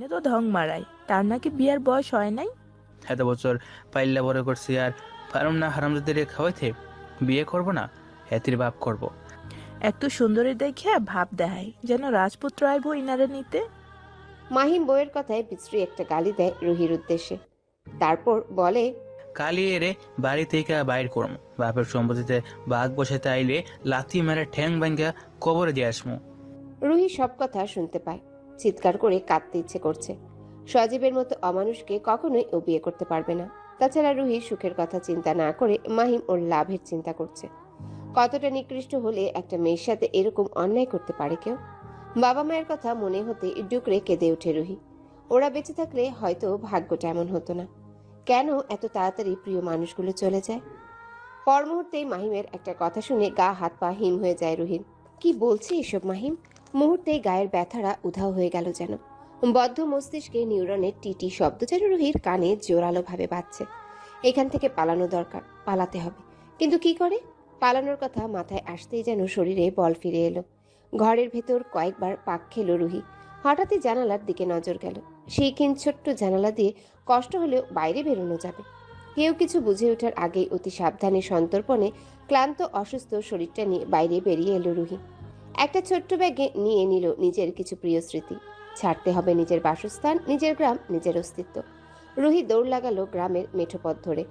মাইনে তো ঢং মারাই, তার নাকি বিয়ের বয়স হয় নাই। এত বছর পাইল্লা বড় করছি আর পারম না হারামজাদের খাওয়াইতে, বিয়ে করব না, এতির বাপ করব। একটু সুন্দরী দেখে ভাব দেখাই যেন রাজপুত্র আইব ইনারে নিতে। মাহিম বউয়ের কথায় বিশ্রী একটা গালি দেয় রুহির উদ্দেশ্যে। তারপর বলে, কালি এরে বাড়ি থেকে বাইর করম, বাপের সম্পত্তিতে বাঘ বসাইতে আইলে লাথি মেরে ঠ্যাং ভাঙ্গা কবরে দিয়ে আসমু। রুহি সব কথা শুনতে পায়। চিৎকার করে কাঁদতে ইচ্ছে করছে। সজীবের মতো অমানুষকে কখনোই ও বিয়ে করতে পারবে না। তাছাড়া রুহি সুখের কথা চিন্তা না করে মাহিম ওর লাভের চিন্তা করছে। কতটা নিকৃষ্ট হলে একটা মেয়ের সাথে এরকম অন্যায় করতে পারে কেউ। বাবা মায়ের কথা মনে হতে ডুকরে কেঁদে ওঠে রুহি। ওরা বেঁচে থাকলে হয়তো ভাগ্যটা এমন হতো না। কেন এত তাড়াতাড়ি প্রিয় মানুষগুলো চলে যায়? পর মুহূর্তেই মাহিমের একটা কথা শুনে গা হাত পা হিম হয়ে যায় রুহির। কি বলছে এসব মাহিম? মুহূর্তেই গায়ের ব্যথাটা উধাও হয়ে গেল যেন। বদ্ধ মস্তিষ্কে নিউরনের টিটি শব্দ যেন রুহির কানে জোরালো ভাবে বাজছে। এখান থেকে পালানো দরকার, পালাতে হবে। কিন্তু কি করে? পালানোর কথা মাথায় আসতেই যেন শরীরে বল ফিরে এলো। ঘরের ভেতর কয়েকবার পাক খেলো রুহি। হঠাৎই জানালার দিকে নজর গেল। সেই ছোট্ট জানালা দিয়ে কষ্ট হলেও বাইরে বেরোনো যাবে। কেউ কিছু বুঝে ওঠার আগেই অতি সাবধানে সন্তর্পণে ক্লান্ত অসুস্থ শরীরটা নিয়ে বাইরে বেরিয়ে এলো রুহি। একটা ছোট্ট ব্যাগে নিয়ে নিল নিজের কিছু প্রিয় স্মৃতি। ছাড়তে হবে নিজের বাসস্থান, নিজের গ্রাম, নিজের অস্তিত্ব। রুহি দৌড় লাগালো গ্রামের মেঠো পথ ধরে।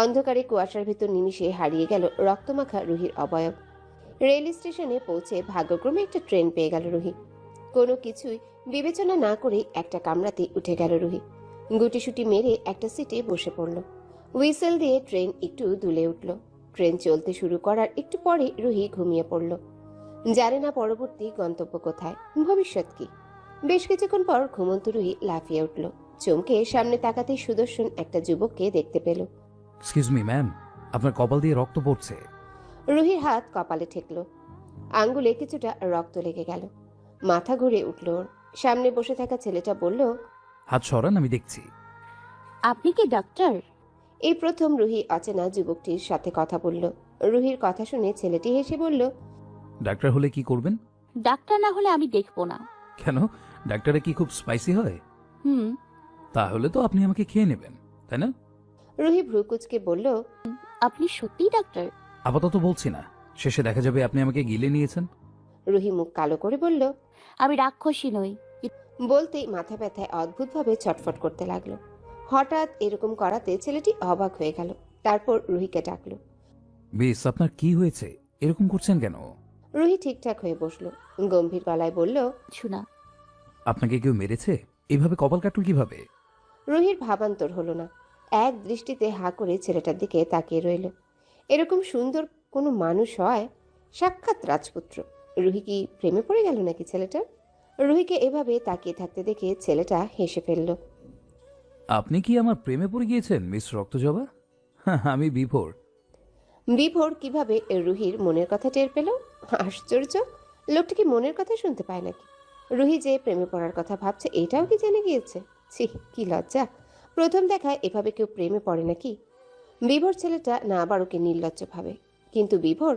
অন্ধকারে কুয়াশার ভিতর নিমিশে হারিয়ে গেল রক্তমাখা রুহির অবয়ব। রেল স্টেশনে পৌঁছে ভাগ্যক্রমে একটা ট্রেন পেয়ে গেল রুহি। কোনো কিছুই বিবেচনা না করেই একটা কামরাতে উঠে গেল রুহি। গুটিসুটি মেরে একটা সিটে বসে পড়ল। হুইসেল দিয়ে ট্রেন একটু দুলে উঠল। ট্রেন চলতে শুরু করার একটু পরে রুহি ঘুমিয়ে পড়ল। জানে না পরবর্তী গন্তব্য কোথায়, ভবিষ্যৎ কি। বেশ কিছুক্ষণ পর ঘুমন্ত রুহি লাফিয়ে উঠল। চমকে সামনে তাকাতেই সুদর্শন একটা যুবককে দেখতে পেল। এক্সকিউজ মি ম্যাম, আপনার কপাল দিয়ে রক্ত পড়ছে। রুহির হাত কপালে ঠেকল। আঙ্গুলে কিছুটা রক্ত লেগে গেল। মাথা ঘুরে উঠল ওর। সামনে বসে থাকা ছেলেটা বলল, হাত সরান, আমি দেখছি। আপনি কি ডাক্তার? এই প্রথম রুহি অচেনা যুবকটির সাথে কথা বলল। রুহির কথা শুনে ছেলেটি হেসে বলল, ডাক্তার হলে কি করবেন? ডাক্তার না হলে আমি দেখবো না। কেন, ডাক্তারে কি খুব স্পাইসি হয়? হুম। তাহলে তো আপনি আমাকে খেয়ে নেবেন, তাই না? রুহি ভ্রুকুচকে বলল, আপনি সত্যিই ডাক্তার? আপাতত বলছি না, শেষে দেখা যাবে আপনি আমাকে গিলে নিয়েছেন। রুহি মুখ কালো করে বলল। আমি রাক্ষসী নই। বলতেই মাথা ব্যথায় অদ্ভুতভাবে ছটফট করতে লাগলো। হঠাৎ এরকম করাতে ছেলেটি অবাক হয়ে গেল। তারপর রুহিকে ডাকলো। বেশ, আপনার কি হয়েছে? এরকম করছেন কেন? রুহি ঠিকঠাক হয়ে বসলো। গম্ভীর গলায় বলল, কিছু না। আপনাকে কেউ মেরেছে? এইভাবে কপাল কাটল কিভাবে? রুহির ভাবান্তর হলো না। এক দৃষ্টিতে হাঁ করে ছেলেটার দিকে তাকিয়ে রইল। এরকম সুন্দর কোনো মানুষ হয়? সাক্ষাৎ রাজপুত্র। রুহি কি প্রেমে পড়ে গেল নাকি ছেলেটার? রুহিকে এভাবে তাকিয়ে থাকতে দেখে ছেলেটা হেসে ফেলল। আপনি কি আমার প্রেমে পড়ে গিয়েছেন মিস রক্তজবা? হ্যাঁ, আমি বিভোর। বিভোর কিভাবে রুহির মনের কথা টের পেল? আশ্চর্য, লোকটা কি মনের কথা শুনতে পায় নাকি? রুহি যে প্রেমে পড়ার কথা ভাবছে এটাও কি জেনে গিয়েছে? ছি, কি লজ্জা! প্রথম দেখায় এভাবে কেউ প্রেমে পড়ে নাকি? বিভোর ছেলেটা না আবার ওকে নির্লজ্জ ভাবে। কিন্তু বিভোর,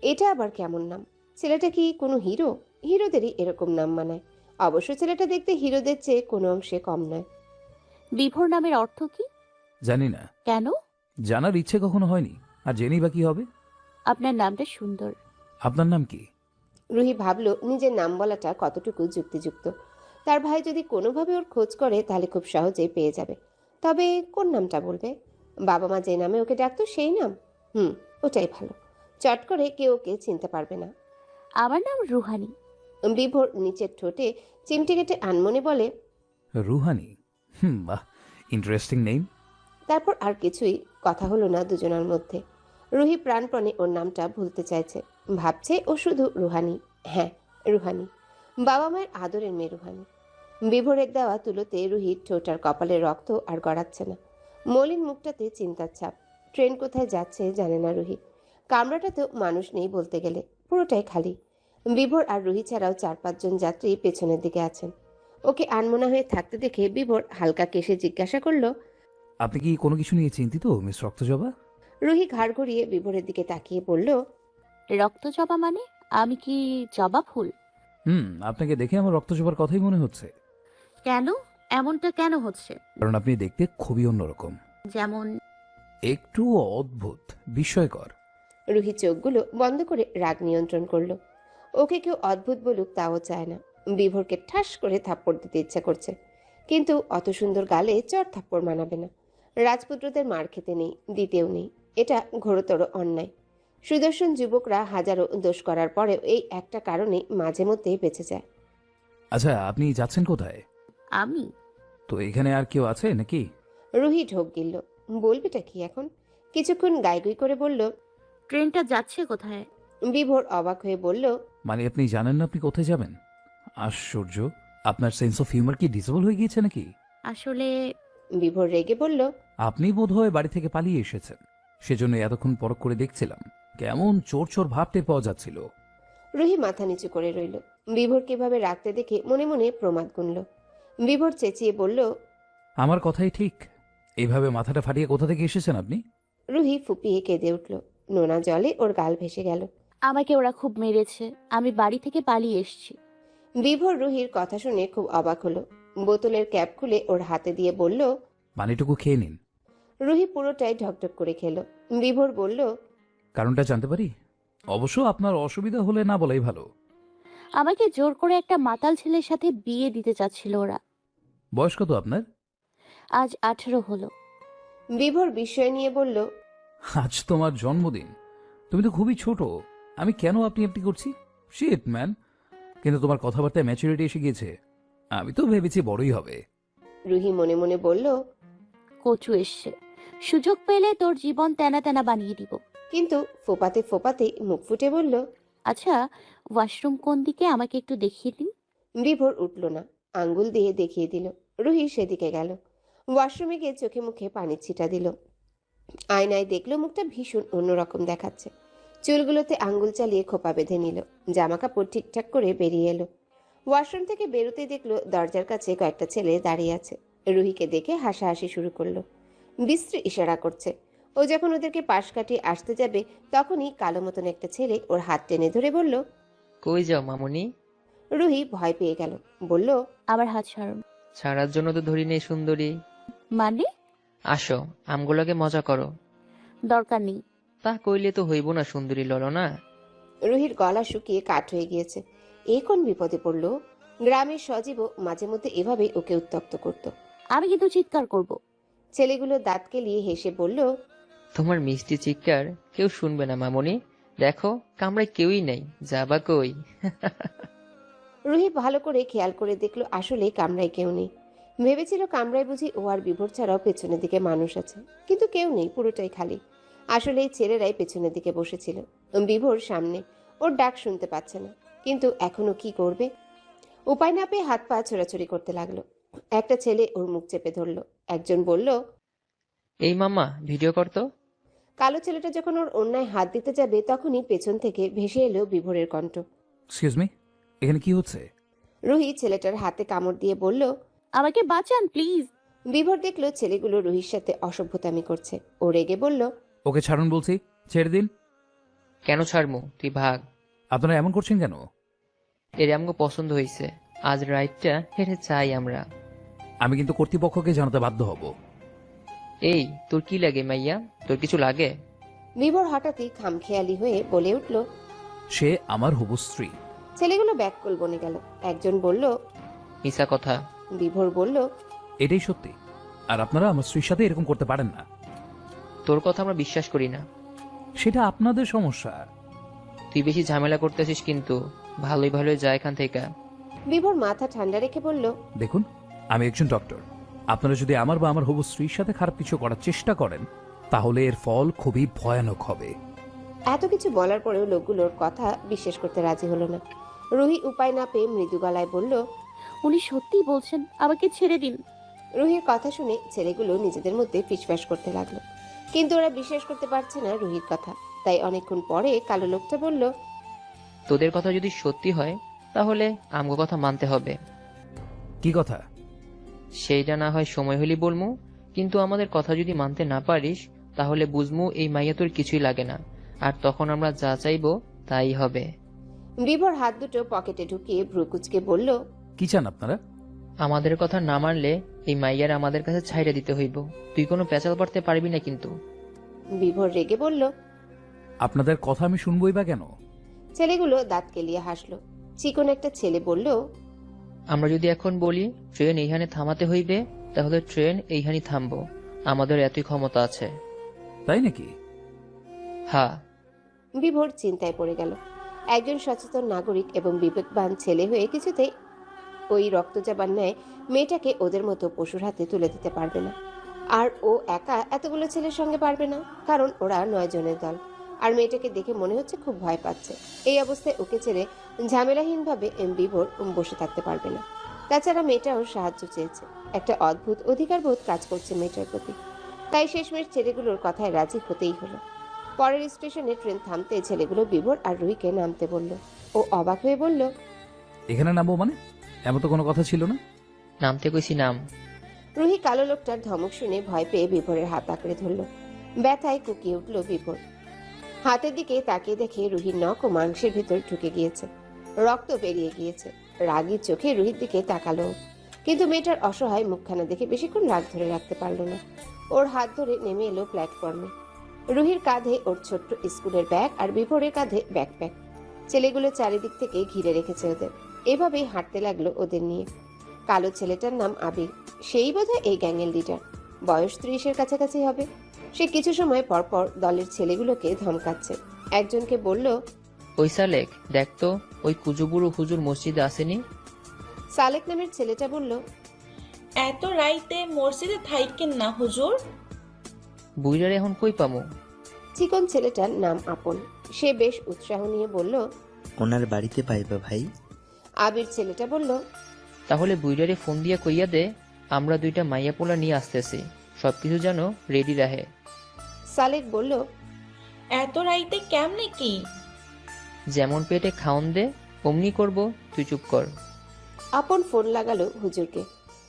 এটা আবার কেমন নাম? ছেলেটা কি কোনো হিরো? হিরোদেরই এরকম নাম মানায়। অবশ্য ছেলেটা দেখতে হিরোদের চেয়ে কোনো অংশে কম নয়। বিভোর নামের অর্থ কি? জানি না, কেন? জানার ইচ্ছে কখনো হয়নি, আর জেনেই বা কি হবে? আপনার নামটা সুন্দর। আপনার নাম কি? রুহি ভাবল নিজের নাম বলাটা কতটুকু যুক্তিযুক্ত। তার ভাই যদি কোনোভাবে ওর খোঁজ করে তাহলে খুব সহজেই পেয়ে যাবে। তবে কোন নামটা বলবে? বাবা মা যে নামে ওকে ডাকতো সেই নাম? ওটাই ভালো। চট করে কেউ ওকে চিনতে পারবে না। আমার নাম রুহানি। বিভোর নিচের ঠোঁটে চিমটি কেটে আনমনে বলে, রুহানি। বাহ, ইন্টারেস্টিং নেম। তারপর আর কিছুই কথা হলো না দুজনের মধ্যে। রুহি প্রাণপণে ওর নামটা ভুলতে চাইছে। ভাবছে ও শুধু রুহানি। হ্যাঁ, রুহানি, বাবা মায়ের আদরের মেয়ে রুহানি। বিভোরের দেওয়া তুলোতে রুহির ঠোঁট আর কপালের রক্ত আর গড়াচ্ছে না। মলিন মুখটাতে চিন্তার ছাপ। ট্রেন কোথায় যাচ্ছে জানে না রুহি। কামরাটাতেও মানুষ নেই বলতে গেলে, পুরোটাই খালি। বিভোর আর রুহি ছাড়াও 4-5 জন যাত্রী পেছনের দিকে আছেন। ওকে আনমনা হয়ে থাকতে দেখে বিভোর হালকা কেশে জিজ্ঞাসা করলো, আপনি কি কোনো কিছু নিয়ে চিন্তিত মিস রক্তজবা? রুহি ঘাড় ঘুরিয়ে বিভোরের দিকে তাকিয়ে বলল, রক্ত জবা মানে? আমি কি জবা ফুল? আপনাকে দেখে আমার রক্তজবার কথাই মনে হচ্ছে। কেন? এমনটা কেন হচ্ছে? কারণ আপনি দেখতে খুবই অন্যরকম, যেমন? একটু অদ্ভুত, বিস্ময়কর। রুহি চোখগুলো বন্ধ করে রাগ নিয়ন্ত্রণ করলো। ওকে কেউ অদ্ভুত বলুক তাও চায় না। বিভোরকে ঠাস করে থাপ্পড় দিতে ইচ্ছা করছে, কিন্তু অত সুন্দর গালে চড় থাপ্পড় মানাবে না। রাজপুত্রদের মার খেতে নেই, দিতেও নেই। এটা ঘোরতর অন্যায়। সুদর্শন যুবকরা হাজারো দোষ করার পরেও এই একটা কারণে মাঝে মধ্যেই বেঁচে যায়। আচ্ছা, আপনি যাচ্ছেন কোথায়? আমি? তো এখানে আর কেউ আছে নাকি? রুহি ঢোক গিলল। বলবেটা কি এখন? কিছুক্ষণ গাইগুই করে বলল। ট্রেনটা যাচ্ছে কোথায়? বিভোর অবাক হয়ে বলল। মানে আপনি জানেন না আপনি কোথায় যাবেন? আশ্চর্য, আপনার সেন্স অফ হিউমার কি ডিসেবল হয়ে গিয়েছে নাকি? আসলে বিভোর রেগে বলল। আপনি বোধহয় বাড়ি থেকে পালিয়ে এসেছেন, সেজন্য এতক্ষণ পরখ করে দেখছিলাম। কেমন চোর চোর ভাব টের পাওয়া যাচ্ছিল। রুহি মাথা নিচু করে রইল। বিভোর কিভাবে রাখতে দেখে মনে মনে প্রমাদ গুনল। বিভোর চেঁচিয়ে বলল। আমার কথাই ঠিক। এইভাবে মাথাটা ফাটিয়ে কোথা থেকে এসেছেন আপনি? রুহি ফুপিয়ে কেঁদে উঠল। নোনা জলে ওর গাল ভেসে গেল। আমাকে ওরা খুব মেরেছে, আমি বাড়ি থেকে পালিয়ে এসেছি। বিভোর রুহির কথা শুনে খুব অবাক হলো। বোতলের ক্যাপ খুলে ওর হাতে দিয়ে বলল। পানিটুকু খেয়ে নিন। রুহি পুরোটাই ঢকঢক করে খেলো। বিভোর বলল। কারণটা জানতে পারি? অবশ্য আপনার অসুবিধা হলে না বলাই ভালো। আমাকে জোর করে একটা মাতাল ছেলের সাথে বিয়ে দিতে চাচ্ছিল ওরা। বয়স কত আপনার? আজ 18 হলো। বিভোর বিস্ময় নিয়ে বলল। আজ তোমার জন্মদিন? তুমি তো খুবই ছোট। আমি কেন আপনি আপনি করছি? Shit man. কিন্তু তোমার কথাবার্তায় ম্যাচুরিটি এসে গিয়েছে। আমি তো ভেবেছি বড়ই হবে। রুহি মনে মনে বলল। কচু এসছে, সুযোগ পেলে তোর জীবন তেনা তেনা বানিয়ে দিব। কিন্তু ফোপাতে ফোপাতে মুখ ফুটে বলল। আচ্ছা, ওয়াশরুম কোন দিকে আমাকে একটু দেখিয়ে দিন। বিভোর উঠল না, আঙ্গুল দিয়ে দেখিয়ে দিল। রুহি সেদিকে গেল। ওয়াশরুমে গিয়ে চোখে মুখে পানির ছিটা দিল। আয়নায় দেখলো মুখটা ভীষণ অন্যরকম দেখাচ্ছে। চুলগুলোতে আঙ্গুল চালিয়ে খোপা বেঁধে নিল। জামা কাপড় ঠিকঠাক করে বেরিয়ে এলো। ওয়াশরুম থেকে বেরোতে দেখলো দরজার কাছে কয়েকটা ছেলে দাঁড়িয়ে আছে। রুহিকে দেখে হাসাহাসি শুরু করলো। বিশ্রী ইশারা করছে। ও যখন ওদেরকে পাশ কাটিয়ে আসতে যাবে, তখনই কালো মতন একটা ছেলে ওর হাত টেনে ধরে বলল। কই যাও মামুনি? রুহি ভয় পেয়ে গেল, বলল। আমার হাত ছাড়ুন। ছাড়ার জন্য তো ধরি নেই সুন্দরী। মানে? আসো, আমগুলোকে মজা করো। দরকার নেই। তা কইলে তো হইব না সুন্দরী ললনা। রুহির গলা শুকিয়ে কাঠ হয়ে গিয়েছে। এ কোন বিপদে পড়লো? গ্রামের সজীবও মাঝে মধ্যে এভাবেই ওকে উত্ত্যক্ত করত। আমি কিন্তু চিৎকার করব। ছেলেগুলো দাঁত কেলিয়ে হেসে বলল। তোমার মিষ্টি চিৎকার কেউ শুনবে না মামুনি। দেখো, কামরায় কেউই নেই, যাবা কই? রুহি ভালো করে খেয়াল করে দেখলো আসলে কামরায় কেউ নেই। ভেবেছিল কামরায় বুঝি ও আর বিভোর ছাড়াও পেছনের দিকে মানুষ আছে, কিন্তু কেউ নেই, পুরোটাই খালি। আসলে এই ছেলেরাই পেছনের দিকে বসেছিল। বিভোর সামনে, ওর ডাক শুনতে পাচ্ছে না, কিন্তু এখনো কি করবে? উপায় না পেয়ে হাত পা ছোড়াছড়ি করতে লাগলো। একটা ছেলে ওর মুখ চেপে ধরলো। একজন বলল। এই মামা, ভিডিও করতো। কালো ছেলেটা যখন ওর অন্যায় হাত দিতে যাবে, তখনই পেছন থেকে ভেসে এলো বিভোরের কণ্ঠ। এক্সকিউজ মি, এখানে কি হচ্ছে? রুহি ছেলেটার হাতে কামড় দিয়ে বলল। আমাকে বাঁচান প্লিজ। বিভোর দেখলো ছেলেগুলো রুহির সাথে অসভ্যতামি করছে। ও রেগে বলল। ওকে ছাড়ুন বলছি, ছেড়ে দিন। কেন ছাড়মু? তুই ভাগ। আপনারা এমন করছেন কেন? এর আমগো পছন্দ হইছে। আজ রাইটটা হেরে চাই আমরা। আমি কিন্তু কর্তৃপক্ষকে জানাতে বাধ্য হব। এই, তোর কি লাগে মাইয়া? তোর কিছু লাগে? বিভোর হঠাৎই খামখেয়ালি হয়ে বলে উঠল। সে আমার হবু স্ত্রী। ছেলেগুলো ব্যাককল বনে গেল। একজন বলল। মিছা কথা। বিভোর বলল। এটাই সত্যি। আর আপনারা আমার স্ত্রীর সাথে এরকম করতে পারেন না। তোর কথা আমরা বিশ্বাস করি না। সেটা আপনাদের সমস্যা। তুই বেশি ঝামেলা করতেছিস কিন্তু। ভালোই ভালোই যা এখান থেকে। বিভোর মাথা ঠান্ডা রেখে বলল। দেখুন, আমি একজন ডক্টর। আপনারা যদি আমার বা আমার হবু স্ত্রীর সাথে খারাপ কিছু করার চেষ্টা করেন, তাহলে এর ফল খুবই ভয়ানক হবে। এত কিছু বলার পরেও লোকগুলোর কথা বিশ্বাস করতে রাজি হলো না। রুহি উপায় না পেয়ে মৃদু গলায় বলল। উনি সত্যিই বলছেন, আমাকে ছেড়ে দিন। রুহির কথা শুনে ছেলেগুলো নিজেদের মধ্যে ফিসফাস করতে লাগলো, কিন্তু ওরা বিশ্বাস করতে পারছে না রুহির কথা। তাই অনেকক্ষণ পরে কালো লোকটা বলল। তোদের কথা যদি সত্যি হয়, তাহলে আমগো কথা মানতে হবে। কি কথা? সেইটা না হয় সময় হলি বলমু, কিন্তু আমাদের কথা যদি মানতে না পারিস, তাহলে বুঝমু এই মাইয়া তোর কিছুই লাগে না, আর তখন আমরা যা চাইবো তাই হবে। বিভোর হাত দুটো পকেটে ঢুকিয়ে ভ্রু কুচকে বলল। কি চান আপনারা? আমাদের কথা না মানলে এই মাইয়ার আমাদের কাছে ছাইড়া দিতে হইব। তুই কোনো পেঁচাল পারতে পারবি না কিন্তু। বিভোর রেগে বলল। আপনাদের কথা আমি শুনবই বা কেন? ছেলেগুলো দাঁত কেলিয়ে হাসলো। চিকন একটা ছেলে বলল, আমরা যদি এখন বলি ট্রেন এইখানে থামাতে হইবে, তাহলে ট্রেন এইখানে থামবো। আমাদের এতই ক্ষমতা আছে। তাই নাকি? হ্যাঁ। বিভোর চিন্তায় পড়ে গেল। একজন সচেতন নাগরিক এবং বিবেকবান ছেলে হয়ে কিছুতেই ওই রক্তচাবার ন্যায় মেয়েটাকে ওদের মতো পশুর হাতে তুলে দিতে পারবে না। আর ও একা এতগুলো ছেলের সঙ্গে পারবে না, কারণ ওরা 9 জনের দল। আর মেয়েটাকে দেখে মনে হচ্ছে খুব ভয় পাচ্ছে। এই অবস্থায় ওকে ছেড়ে ঝামেলাহীনভাবে বিভোর বসে থাকতে পারবে না। তাছাড়া মেয়েটাও সাহায্য চেয়েছে। একটা অদ্ভুত অধিকারবোধ কাজ করছে মেয়েটার প্রতি। তাই শেষমেশ ছেলেগুলোর কথায় রাজি হতেই হলো। পরের স্টেশনে ট্রেন থামতে ছেলেগুলো বিভোর আর রুহিকে নামতে বলল। ও অবাক হয়ে বলল, এখানে নামবো মানে? এমন তো কোনো কথা ছিল না। নামতে কইছি নাম। রুহি কালো লোকটার ধমক শুনে ভয় পেয়ে বিভোরের হাত আঁকড়ে ধরল। ব্যথায় কুকিয়ে উঠল বিভোর। হাতের দিকে তাকিয়ে দেখে রুহির নখ ও মাংসের ভিতর ঢুকে গিয়েছে, রক্ত বেরিয়ে গিয়েছে। রাগীর চোখে রুহির দিকে তাকালো, কিন্তু মেয়েটার অসহায় মুখখানা দেখে বেশিক্ষণ রাগ ধরে রাখতে পারল না। ওর হাত ধরে নেমে এলো প্ল্যাটফর্মে। রুহির কাঁধে ওর ছোট্ট স্কুলের ব্যাগ আর বিভোরের কাঁধে ব্যাকপ্যাক। ছেলেগুলো চারিদিক থেকে ঘিরে রেখেছে ওদের। এভাবেই হাঁটতে লাগলো ওদের নিয়ে। কালো ছেলেটার নাম আবির। সেই বোধহয় এই গ্যাংয়ের লিডার। বয়স 30-এর কাছাকাছি হবে। সে কিছু সময় পরপর দলের ছেলেগুলোকে ধমকাচ্ছে। একজনকে বলল, ওই সালেক দেখতো, ওই কুজুবুরু হুজুর মসজিদে আসেনি? সালেক নামের ছেলেটা বলল, এত রাইতে মসজিদে থাইকেন না হুজুর। বুইরারে এখন কই পামু? চিকন ছেলেটার নাম আপন। সে বেশ উৎসাহ নিয়ে বলল। ওনার বাড়িতে পাইবা ভাই। আবির ছেলেটা বলল, তাহলে বুইরারে ফোন দিয়া কইয়া দে আমরা 2টা মাইয়া পোলা নিয়ে আসতেছি, সবকিছু যেন রেডি রাহে। সালেক বলল, এত রাইতে কেমনে কি? যেমন পেটে খাওন দে অমনি করব, তুই চুপ কর। আপন ফোন লাগালো হুজুরকে।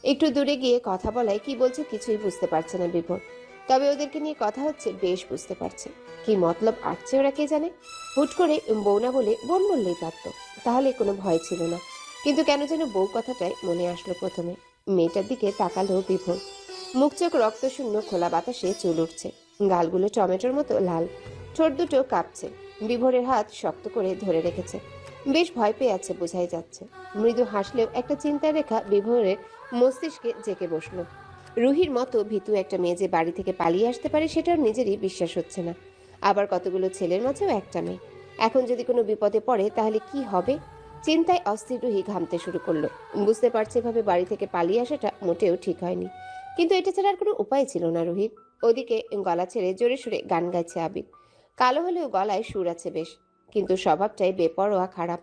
একটু দূরে গিয়ে কথা বলায় কি বলছে কিছুই বুঝতে পারছে না বিভোর। তবে ওদেরকে নিয়ে কথা হচ্ছে বেশ বুঝতে পারছে। কি মতলব আসছে ওরা কে জানে। হুট করে বউ না বলে বোন বললেই পারত, তাহলে কোনো ভয় ছিল না। কিন্তু কেন যেন বউ কথাটাই মনে আসলো প্রথমে। মেয়েটার দিকে তাকালো বিভোর। মুখ চোখ রক্তশূন্য, খোলা বাতাসে চুল উঠছে, গালগুলো টমেটোর মতো লাল, ঠোঁট দুটো কাঁপছে। বিভোরের হাত শক্ত করে ধরে রেখেছে। বেশ ভয় পেয়ে আছে বোঝাই যাচ্ছে। মৃদু হাসলেও একটা চিন্তার রেখা বিভোরের মস্তিষ্কে জেঁকে বসলো। রুহির মতো ভীতু একটা মেয়ে যে বাড়ি থেকে পালিয়ে আসতে পারে সেটার নিজেরই বিশ্বাস হচ্ছে না। আবার কতগুলো ছেলের মাঝেও একটা মেয়ে। এখন যদি কোনো বিপদে পড়ে তাহলে কি হবে? চিন্তায় অস্থির রুহি ঘামতে শুরু করলো। বুঝতে পারছে এভাবে বাড়ি থেকে পালিয়ে আসাটা মোটেও ঠিক হয়নি, কিন্তু এটা ছাড়া আর কোনো উপায় ছিল না রুহির। ওদিকে গলা ছেড়ে জোরে সোরে গান গাইছে আবির। কালো হলেও গলায় সুর আছে বেশ, কিন্তু স্বভাবটাই বেপরোয়া খারাপ।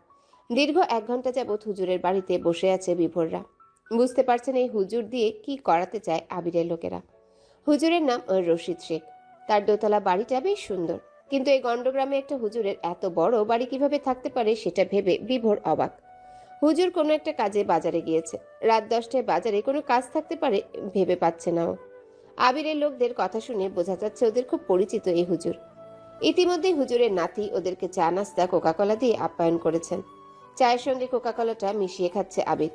দীর্ঘ 1 ঘন্টা যাবৎ হুজুরের বাড়িতে বসে আছে বিভোররা। বুঝতে পারছেন এই হুজুর দিয়ে কি করাতে চায় আবিরের লোকেরা। হুজুরের নাম রশিদ শেখ। তার দোতলা বাড়িটা বেশ সুন্দর, কিন্তু এই গণ্ডগ্রামে একটা হুজুরের এত বড় বাড়ি কিভাবে থাকতে পারে সেটা ভেবে বিভোর অবাক। হুজুর কোনো একটা কাজে বাজারে গিয়েছে। রাত 10টায় বাজারে কোনো কাজ থাকতে পারে ভেবে পাচ্ছে না ও। আবিরের লোকদের কথা শুনে বোঝা যাচ্ছে ওদের খুব পরিচিত এই হুজুর। ইতিমধ্যেই হুজুরের নাতি ওদেরকে চা নাস্তা কোকাকোলা দিয়ে আপ্যায়ন করেছেন। চায়ের সঙ্গে কোকাকোলাটা মিশিয়ে খাচ্ছে আবির।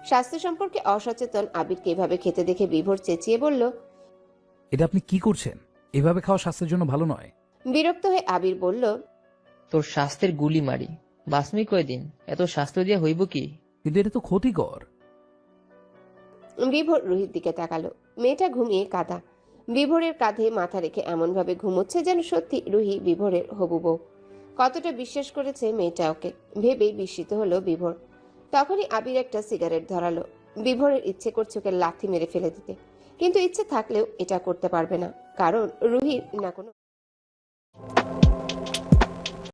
স্বাস্থ্য সম্পর্কে অসচেতন আবিরকে এভাবে খেতে দেখে বিভোর চেঁচিয়ে বলল, এটা আপনি কি করছেন? এভাবে খাওয়া স্বাস্থ্যের জন্য ভালো নয়। বিরক্ত হয়ে আবির বলল, তোর স্বাস্থ্যের গুলি মারি। বাসমি কয়দিন, এত স্বাস্থ্য দিয়া হইব কি? কিন্তু এটা তো ক্ষতিকর। বিভোর রুহির দিকে তাকালো। মেয়েটা ঘুমিয়ে কাঁদা। বিভোরের কাঁধে মাথা রেখে এমনভাবে ঘুমোচ্ছে যেন সত্যি রুহি বিভোরের হবু বউ। কতটা বিশ্বাস করেছে মেয়েটা ওকে ভেবেই বিস্মিত হলো বিভোর। তখনই আবির একটা সিগারেট ধরালো। বিভোরের ইচ্ছে করছে ওকে লাথি মেরে ফেলে দিতে, কিন্তু ইচ্ছে থাকলেও এটা করতে পারবে না, কারণ রুহির না কোনো